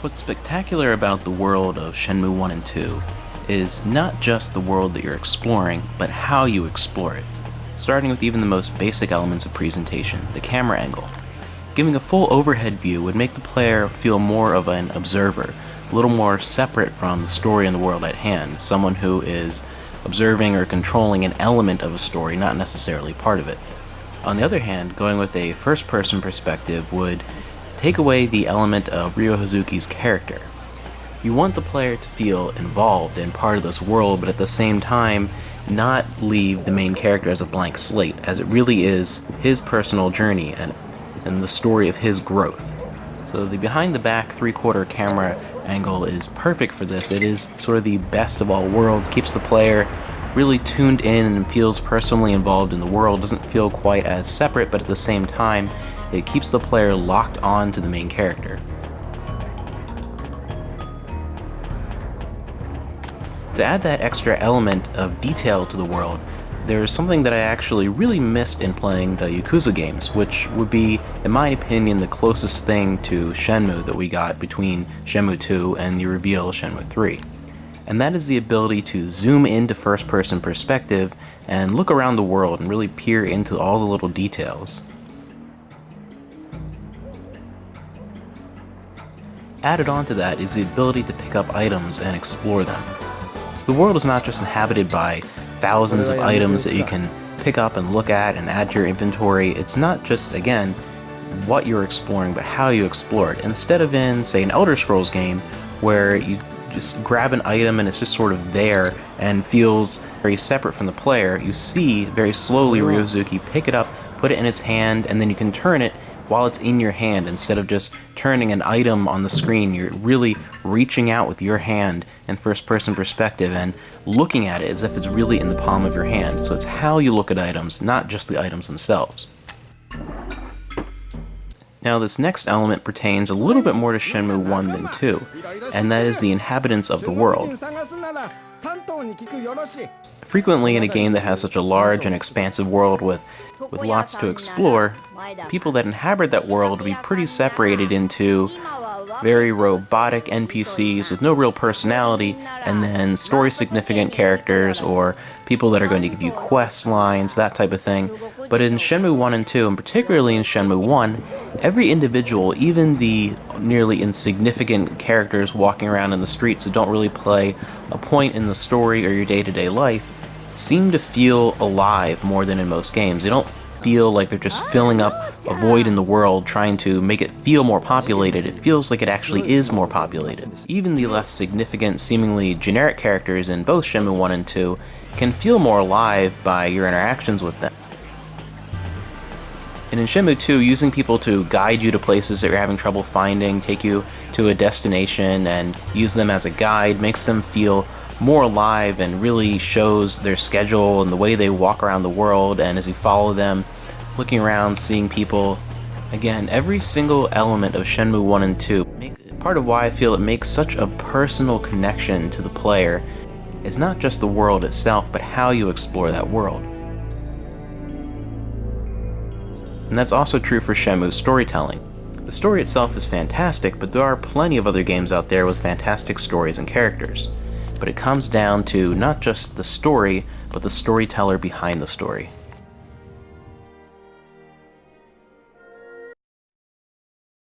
What's spectacular about the world of Shenmue 1 and 2 is not just the world that you're exploring, but how you explore it, starting with even the most basic elements of presentation, the camera angle. Giving a full overhead view would make the player feel more of an observer, a little more separate from the story and the world at hand, someone who is observing or controlling an element of a story, not necessarily part of it. On the other hand, going with a first-person perspective would take away the element of Ryo Hazuki's character. You want the player to feel involved and part of this world, but at the same time not leave the main character as a blank slate, as it really is his personal journey and the story of his growth. So the behind-the-back three-quarter camera angle is perfect for this. It is sort of the best of all worlds, keeps the player really tuned in and feels personally involved in the world, doesn't feel quite as separate, but at the same time it keeps the player locked on to the main character. To add that extra element of detail to the world, there's something that I actually really missed in playing the Yakuza games, which would be, in my opinion, the closest thing to Shenmue that we got between Shenmue 2 and the reveal of Shenmue 3. And that is the ability to zoom into first-person perspective and look around the world and really peer into all the little details. Added on to that is the ability to pick up items and explore them. So the world is not just inhabited by thousands of items that you can pick up and look at and add to your inventory. It's not just, again, what you're exploring, but how you explore it. Instead of in, say, an Elder Scrolls game, where you just grab an item and it's just sort of there and feels very separate from the player, you see very slowly Ryozuki pick it up, put it in his hand, and then you can turn it while it's in your hand. Instead of just turning an item on the screen, you're really reaching out with your hand in first-person perspective and looking at it as if it's really in the palm of your hand. So it's how you look at items, not just the items themselves. Now this next element pertains a little bit more to Shenmue 1 than 2, and that is the inhabitants of the world. Frequently in a game that has such a large and expansive world with lots to explore, people that inhabit that world will be pretty separated into very robotic NPCs with no real personality, and then story-significant characters or people that are going to give you quest lines, that type of thing. But in Shenmue 1 and 2, and particularly in Shenmue 1, every individual, even the nearly insignificant characters walking around in the streets that don't really play a point in the story or your day-to-day life, seem to feel alive more than in most games. They don't feel like they're just filling up a void in the world trying to make it feel more populated. It feels like it actually is more populated. Even the less significant, seemingly generic characters in both Shenmue 1 and 2 can feel more alive by your interactions with them. And in Shenmue 2, using people to guide you to places that you're having trouble finding, take you to a destination and use them as a guide, makes them feel more alive and really shows their schedule and the way they walk around the world, and as you follow them, looking around, seeing people. Again, every single element of Shenmue 1 and 2, part of why I feel it makes such a personal connection to the player, is not just the world itself, but how you explore that world. And that's also true for Shenmue's storytelling. The story itself is fantastic, but there are plenty of other games out there with fantastic stories and characters. But it comes down to not just the story, but the storyteller behind the story.